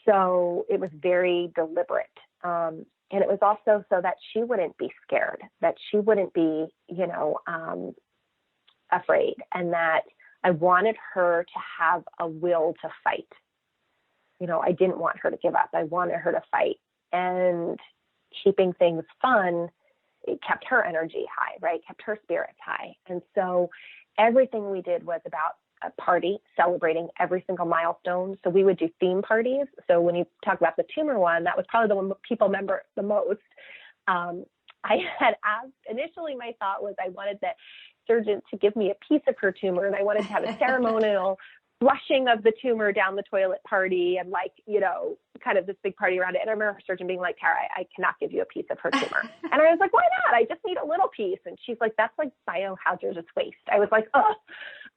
So it was very deliberate. And it was also so that she wouldn't be scared, that she wouldn't be, afraid, and that I wanted her to have a will to fight. I didn't want her to give up. I wanted her to fight. And keeping things fun, it kept her energy high, right? Kept her spirits high. And so everything we did was about a party, celebrating every single milestone. So we would do theme parties. So when you talk about the tumor one, that was probably the one people remember the most. I had asked, initially my thought was I wanted the surgeon to give me a piece of her tumor, and I wanted to have a ceremonial flushing of the tumor down the toilet party, and kind of this big party around it. And I remember her surgeon being like, Tara, I cannot give you a piece of her tumor. And I was like, why not? I just need a little piece. And she's like, that's like biohazardous waste. I was like, oh,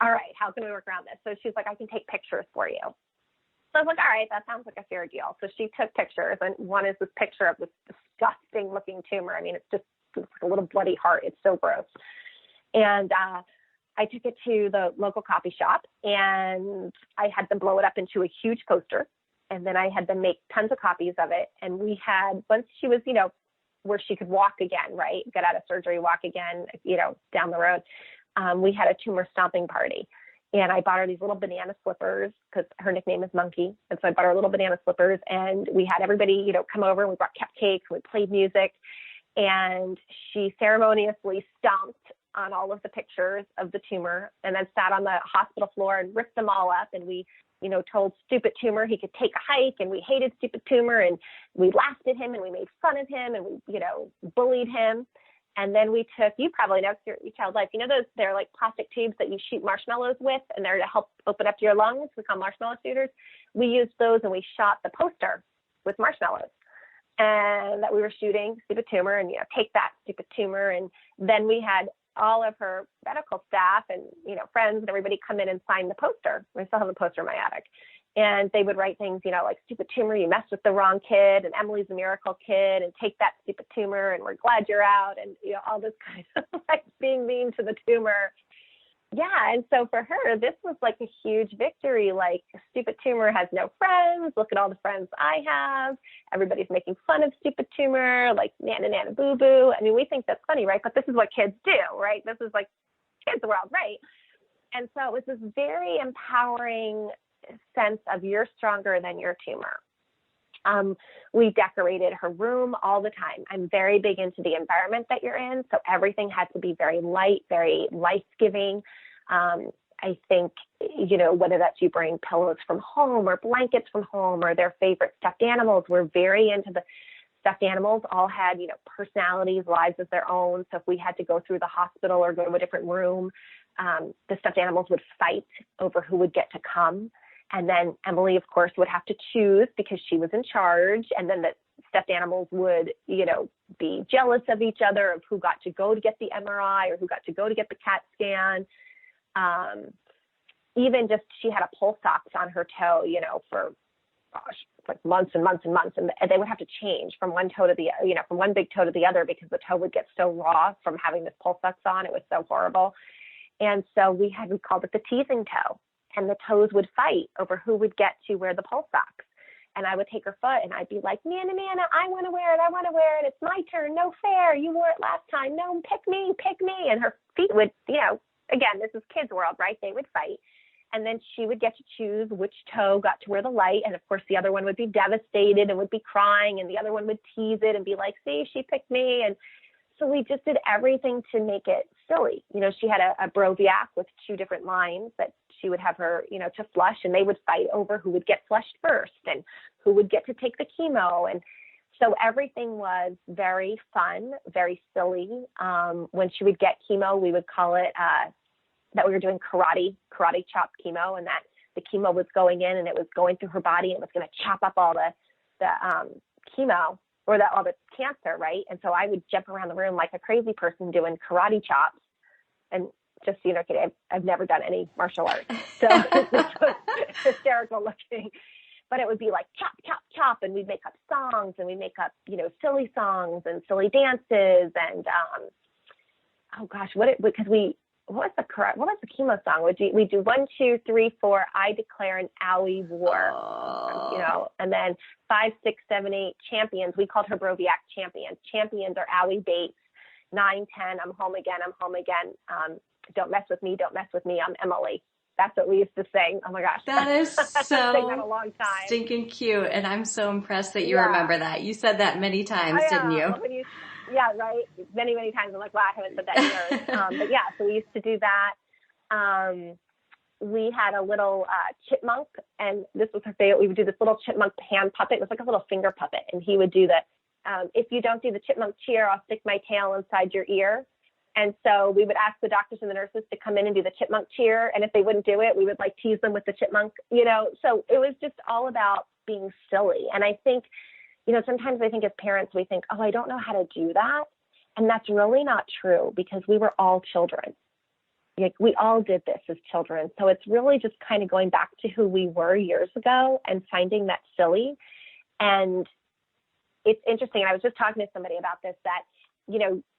all right, how can we work around this? So she's like, I can take pictures for you. So I was like, all right, that sounds like a fair deal. So she took pictures, and one is this picture of this disgusting looking tumor. I mean, it's like a little bloody heart. It's so gross. And I took it to the local coffee shop, and I had them blow it up into a huge poster. And then I had them make tons of copies of it. And we had, once she was, where she could walk again, right? Get out of surgery, walk again, down the road. We had a tumor stomping party. And I bought her these little banana slippers because her nickname is Monkey. And so I bought her little banana slippers, and we had everybody, come over, and we brought cupcakes, and we played music. And she ceremoniously stomped on all of the pictures of the tumor, and then sat on the hospital floor and ripped them all up. And we, told Stupid Tumor he could take a hike, and we hated Stupid Tumor, and we laughed at him, and we made fun of him, and we, bullied him. And then we took, you probably know, your child life, those, they're like plastic tubes that you shoot marshmallows with, and they're to help open up your lungs. We call marshmallow shooters. We used those, and we shot the poster with marshmallows, and that we were shooting Stupid Tumor, and, take that Stupid Tumor. And then we had all of her medical staff and, friends and everybody come in and sign the poster. We still have the poster in my attic. And they would write things, like Stupid Tumor, you messed with the wrong kid, and Emily's a miracle kid, and take that Stupid Tumor, and we're glad you're out, and, all this kind of like being mean to the tumor. Yeah. And so for her, this was like a huge victory. Like, Stupid Tumor has no friends. Look at all the friends I have. Everybody's making fun of Stupid Tumor, like Nana Nana Boo Boo. I mean, we think that's funny, right? But this is what kids do, right? This is like kids world, right? And so it was this very empowering sense of you're stronger than your tumor. We decorated her room all the time. I'm very big into the environment that you're in. So everything had to be very light, very life-giving. I think, whether that's you bring pillows from home or blankets from home or their favorite stuffed animals, we're very into the stuffed animals. All had, personalities, lives of their own. So if we had to go through the hospital or go to a different room, the stuffed animals would fight over who would get to come. And then Emily, of course, would have to choose because she was in charge. And then the stuffed animals would, be jealous of each other of who got to go to get the MRI or who got to go to get the CAT scan. Even just she had a pulse ox on her toe, for gosh, like months and months and months. And they would have to change from one toe to the, from one big toe to the other because the toe would get so raw from having this pulse ox on. It was so horrible. And so we called it the teasing toe, and the toes would fight over who would get to wear the pulse ox. And I would take her foot and I'd be like, Nana, I want to wear it. I want to wear it. It's my turn. No fair. You wore it last time. No, pick me. And her feet would, again, this is kids' world, right? They would fight. And then she would get to choose which toe got to wear the light. And of course, the other one would be devastated and would be crying. And the other one would tease it and be like, see, she picked me. And so we just did everything to make it silly. She had a Broviac with 2 different lines that she would have her, to flush, and they would fight over who would get flushed first and who would get to take the chemo. And so everything was very fun, very silly. When she would get chemo, we would call it that we were doing karate chop chemo, and that the chemo was going in and it was going through her body and it was going to chop up all the chemo or all the cancer, right? And so I would jump around the room like a crazy person doing karate chops. And just so you know, Katie, I've never done any martial arts, so this was hysterical looking. But it would be like chop, chop, chop, and we'd make up songs, and we'd make up, silly songs and silly dances, and what was the chemo song? We do 1, 2, 3, 4. I declare an owie war, and then 5, 6, 7, 8 champions. We called her Broviac champions. Champions are owie Bates. 9, 10. I'm home again. Don't mess with me. Don't mess with me. I'm Emily. That's what we used to sing. Oh my gosh. That is so that a long time. Stinking cute. And I'm so impressed that you remember that. You said that many times, didn't you? Yeah, right. Many, many times. I'm like, wow, I haven't said that in years. But yeah, so we used to do that. We had a little chipmunk, and this was her favorite. We would do this little chipmunk hand puppet. It was like a little finger puppet. And he would do if you don't do the chipmunk cheer, I'll stick my tail inside your ear. And so we would ask the doctors and the nurses to come in and do the chipmunk cheer. And if they wouldn't do it, we would like tease them with the chipmunk, so it was just all about being silly. And I think, sometimes I think as parents, we think, oh, I don't know how to do that. And that's really not true, because we were all children. Like, we all did this as children. So it's really just kind of going back to who we were years ago and finding that silly. And it's interesting. And I was just talking to somebody about this, that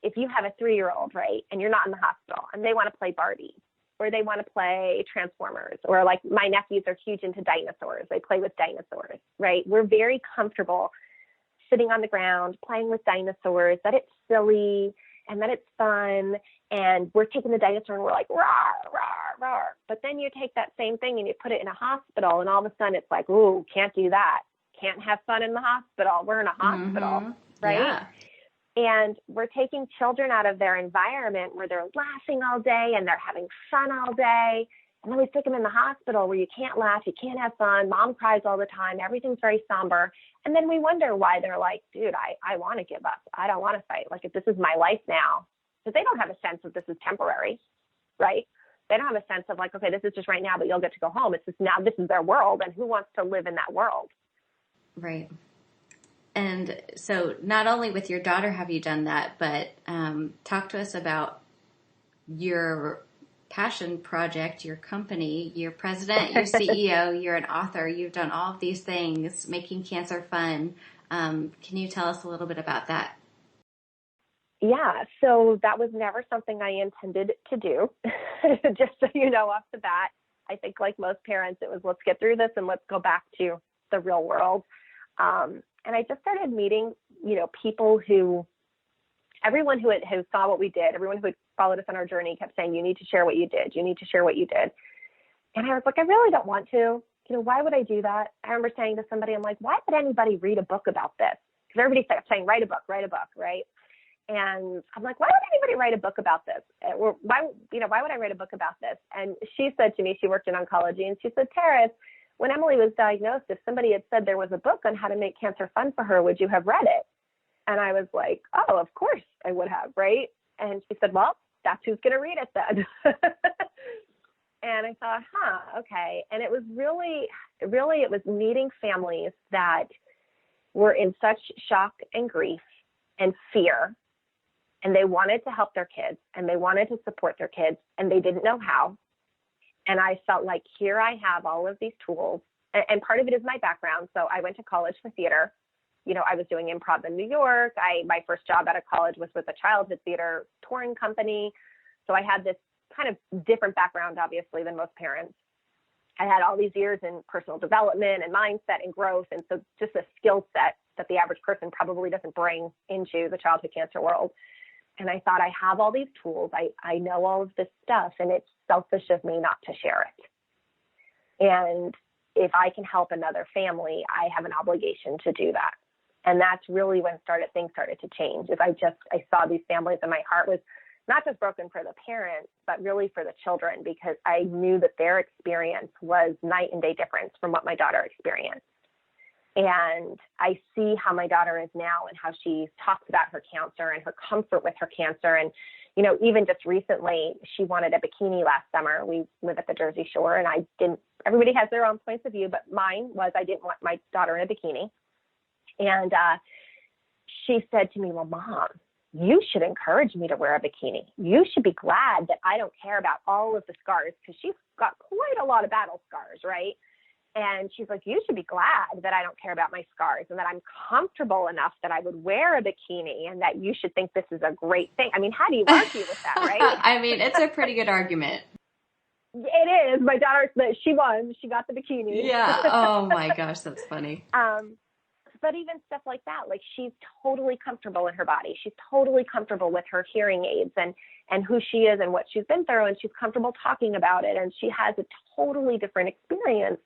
if you have a 3-year-old, right, and you're not in the hospital and they want to play Barbie, or they want to play Transformers, or like my nephews are huge into dinosaurs. They play with dinosaurs, right? We're very comfortable sitting on the ground, playing with dinosaurs, that it's silly and that it's fun. And we're taking the dinosaur and we're like, rawr, rawr, rawr. But then you take that same thing and you put it in a hospital, and all of a sudden it's like, ooh, can't do that. Can't have fun in the hospital. We're in a hospital, right? Yeah. And we're taking children out of their environment where they're laughing all day and they're having fun all day. And then we stick them in the hospital where you can't laugh, you can't have fun, mom cries all the time, everything's very somber. And then we wonder why they're like, dude, I want to give up. I don't want to fight. Like, if this is my life now, because they don't have a sense that this is temporary, right? They don't have a sense of like, okay, this is just right now, but you'll get to go home. It's just now, this is their world. And who wants to live in that world? Right. And so not only with your daughter have you done that, but talk to us about your passion project, your company, your president, your CEO, you're an author. You've done all of these things, making cancer fun. Can you tell us a little bit about that? Yeah, so that was never something I intended to do, just so you know off the bat. I think like most parents, it was, let's get through this and let's go back to the real world. And I just started meeting, people everyone who saw what we did, everyone who had followed us on our journey kept saying, you need to share what you did. You need to share what you did. And I was like, I really don't want to. Why would I do that? I remember saying to somebody, I'm like, why would anybody read a book about this? Because everybody kept saying, write a book, right? And I'm like, why would anybody write a book about this? Or why would I write a book about this? And she said to me, she worked in oncology, and she said, Tara, when Emily was diagnosed, if somebody had said there was a book on how to make cancer fun for her, would you have read it? And I was like, oh, of course I would have, right? And she said, well, that's who's going to read it then. And I thought, okay. And it was really, it was meeting families that were in such shock and grief and fear, and they wanted to help their kids and they wanted to support their kids, and they didn't know how. And I felt like, here I have all of these tools and part of it is my background. So I went to college for theater. I was doing improv in New York. My first job out of college was with a childhood theater touring company. So I had this kind of different background, obviously, than most parents. I had all these years in personal development and mindset and growth. And so just a skill set that the average person probably doesn't bring into the childhood cancer world. And I thought, I have all these tools. I know all of this stuff, and it's selfish of me not to share it. And if I can help another family, I have an obligation to do that. And that's really when things started to change. I saw these families, and my heart was not just broken for the parents, but really for the children, because I knew that their experience was night and day difference from what my daughter experienced. And I see how my daughter is now and how she talks about her cancer and her comfort with her cancer. And, even just recently, she wanted a bikini last summer. We live at the Jersey Shore, and everybody has their own points of view, but mine was I didn't want my daughter in a bikini. And she said to me, well, Mom, you should encourage me to wear a bikini. You should be glad that I don't care about all of the scars, because she's got quite a lot of battle scars, right? And she's like, you should be glad that I don't care about my scars and that I'm comfortable enough that I would wear a bikini, and that you should think this is a great thing. I mean, how do you argue with that, right? I mean, it's a pretty good argument. It is. My daughter, she won. She got the bikini. Yeah. Oh my gosh, that's funny. But even stuff like that, like she's totally comfortable in her body. She's totally comfortable with her hearing aids and who she is and what she's been through. And she's comfortable talking about it. And she has a totally different experience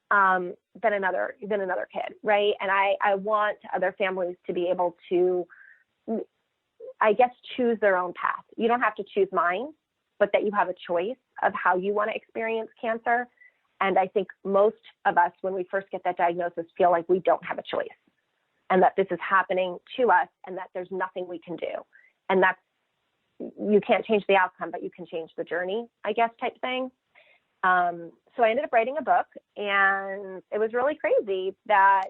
than another kid. Right. And I want other families to be able to, I guess, choose their own path. You don't have to choose mine, but that you have a choice of how you want to experience cancer. And I think most of us, when we first get that diagnosis, feel like we don't have a choice, and that this is happening to us, and that there's nothing we can do. And you can't change the outcome, but you can change the journey, I guess, type thing. So I ended up writing a book, and it was really crazy that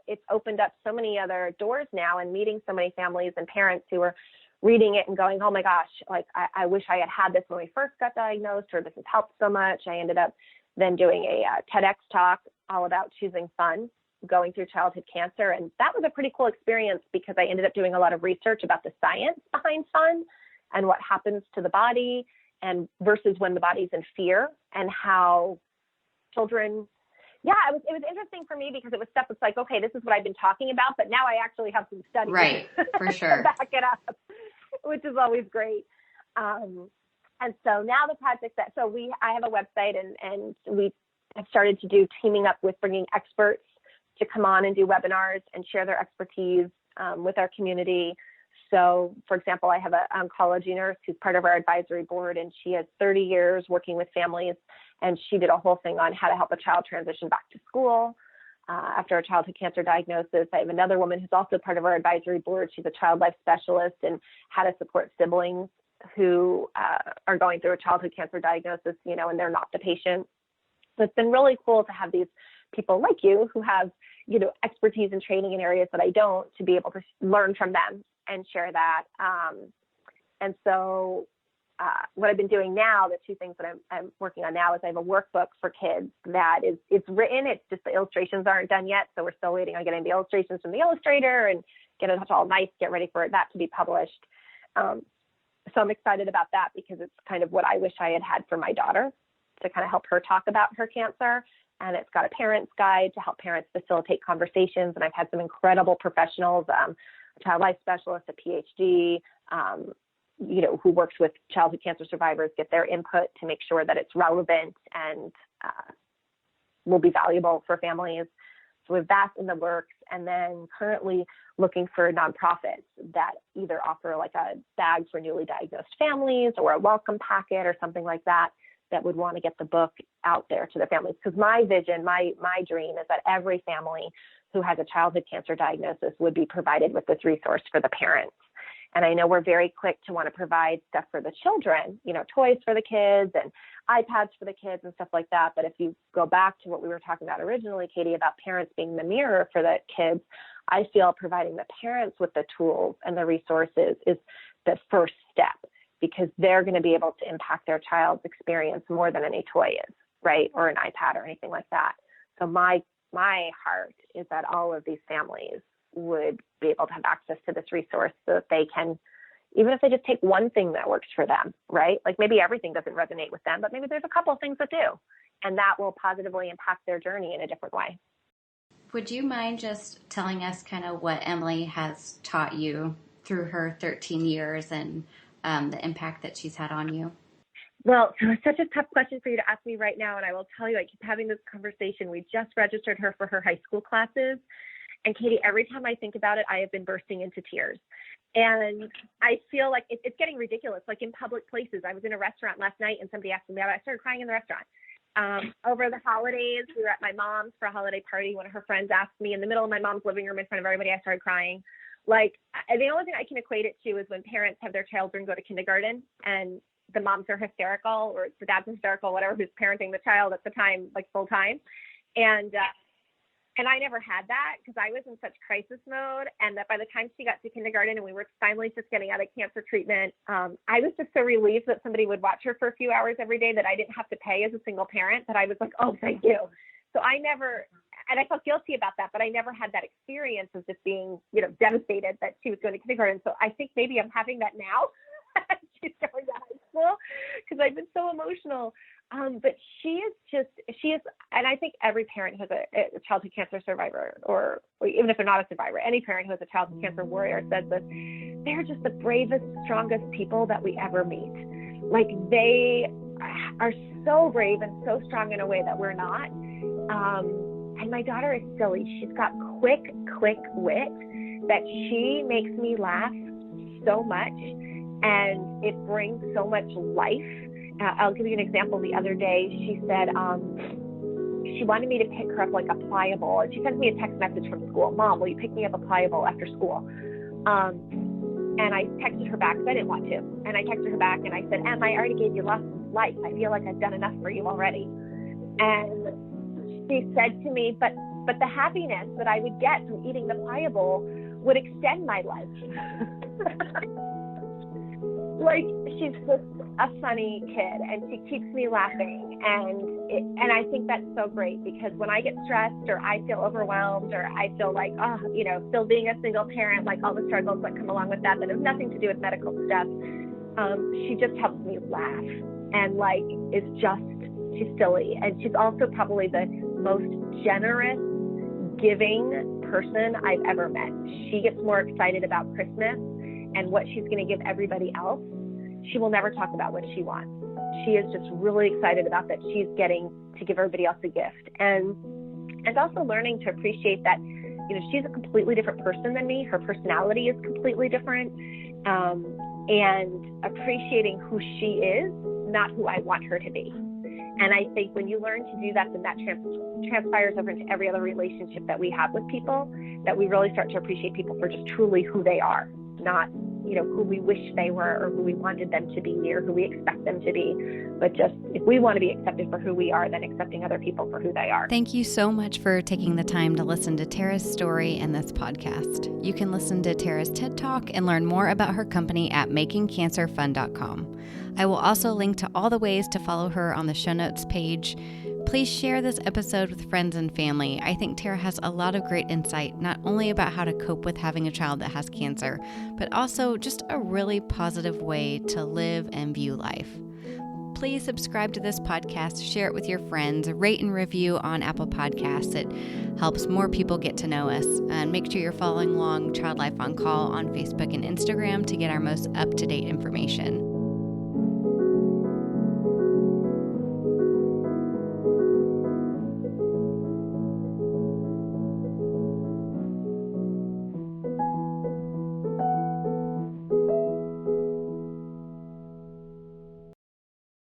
it's opened up so many other doors now, and meeting so many families and parents who are reading it and going, oh my gosh, like I wish I had this when we first got diagnosed, or this has helped so much. I ended up then doing a TEDx talk all about choosing fun, going through childhood cancer. And that was a pretty cool experience, because I ended up doing a lot of research about the science behind fun and what happens to the body, and versus when the body's in fear, and how children, it was interesting for me, because it was stuff that's like, okay, this is what I've been talking about, but now I actually have some studies right, for sure. to back it up, which is always great. And so now the project I have a website, and we have started to do teaming up with bringing experts to come on and do webinars and share their expertise with our community. So, for example, I have an oncology nurse who's part of our advisory board, and she has 30 years working with families, and she did a whole thing on how to help a child transition back to school after a childhood cancer diagnosis. I have another woman who's also part of our advisory board. She's a child life specialist, and how to support siblings who are going through a childhood cancer diagnosis, and they're not the patient. So it's been really cool to have these people like you who have, expertise and training in areas that I don't, to be able to learn from them and share that. And so what I've been doing now, the two things that I'm working on now, is I have a workbook for kids that it's written. It's just the illustrations aren't done yet. So we're still waiting on getting the illustrations from the illustrator and get it all nice, get ready for that to be published. So I'm excited about that, because it's kind of what I wish I had for my daughter, to kind of help her talk about her cancer. And it's got a parent's guide to help parents facilitate conversations. And I've had some incredible professionals, a child life specialist, a PhD, who works with childhood cancer survivors, get their input to make sure that it's relevant and will be valuable for families. So with that in the works, and then currently looking for nonprofits that either offer like a bag for newly diagnosed families, or a welcome packet or something like that, that would want to get the book out there to their families. Because my vision, my dream is that every family who has a childhood cancer diagnosis would be provided with this resource for the parents. And I know we're very quick to want to provide stuff for the children, toys for the kids and iPads for the kids and stuff like that. But if you go back to what we were talking about originally, Katie, about parents being the mirror for the kids, I feel providing the parents with the tools and the resources is the first step, because they're going to be able to impact their child's experience more than any toy is, right? Or an iPad or anything like that. So my heart is that all of these families would be able to have access to this resource so that they can, even if they just take one thing that works for them, right? Like maybe everything doesn't resonate with them, but maybe there's a couple of things that do, and that will positively impact their journey in a different way. Would you mind just telling us kind of what Emily has taught you through her 13 years and the impact that she's had on you? Well, so it's such a tough question for you to ask me right now, and I will tell you, I keep having this conversation. We just registered her for her high school classes, and Katie, every time I think about it, I have been bursting into tears. And I feel like it's getting ridiculous, like in public places. I was in a restaurant last night, and somebody asked me about it. I started crying in the restaurant. Over the holidays, we were at my mom's for a holiday party. One of her friends asked me in the middle of my mom's living room in front of everybody. I started crying. Like, the only thing I can equate it to is when parents have their children go to kindergarten and the moms are hysterical or the dad's hysterical, whatever, who's parenting the child at the time, like full time. And I never had that because I was in such crisis mode. And that by the time she got to kindergarten and we were finally just getting out of cancer treatment, I was just so relieved that somebody would watch her for a few hours every day that I didn't have to pay as a single parent, that I was like, oh, thank you. So I never, and I felt guilty about that, but I never had that experience of just being, devastated that she was going to kindergarten. So I think maybe I'm having that now. She's going to high school because I've been so emotional. But she is, and I think every parent who has a childhood cancer survivor, or even if they're not a survivor, any parent who has a childhood cancer warrior says this, they're just the bravest, strongest people that we ever meet. Like, they are so brave and so strong in a way that we're not. And my daughter is silly. She's got quick wit that she makes me laugh so much, and it brings so much life. I'll give you an example. The other day, she said she wanted me to pick her up like a pliable, and she sent me a text message from school. Mom, will you pick me up a pliable after school? And I texted her back because I didn't want to. And I texted her back and I said, Em, I already gave you lots of life. I feel like I've done enough for you already. And she said to me, but the happiness that I would get from eating the pliable would extend my life. Like, she's just a funny kid, and she keeps me laughing, and I think that's so great, because when I get stressed or I feel overwhelmed or I feel like, still being a single parent, like all the struggles that come along with that have nothing to do with medical stuff, she just helps me laugh, and she's silly, and she's also probably the most generous, giving person I've ever met. She gets more excited about Christmas and what she's going to give everybody else. She will never talk about what she wants. She is just really excited about that she's getting to give everybody else a gift. And also learning to appreciate that, she's a completely different person than me. Her personality is completely different. And appreciating who she is, not who I want her to be. And I think when you learn to do that, then that transpires over into every other relationship that we have with people, that we really start to appreciate people for just truly who they are, not who we wish they were or who we wanted them to be or who we expect them to be, but just if we want to be accepted for who we are, then accepting other people for who they are. Thank you so much for taking the time to listen to Tara's story and this podcast. You can listen to Tara's TED Talk and learn more about her company at makingcancerfun.com. I will also link to all the ways to follow her on the show notes page. Please share this episode with friends and family. I think Tara has a lot of great insight, not only about how to cope with having a child that has cancer, but also just a really positive way to live and view life. Please subscribe to this podcast, share it with your friends, rate and review on Apple Podcasts. It helps more people get to know us. And make sure you're following along Child Life on Call on Facebook and Instagram to get our most up-to-date information.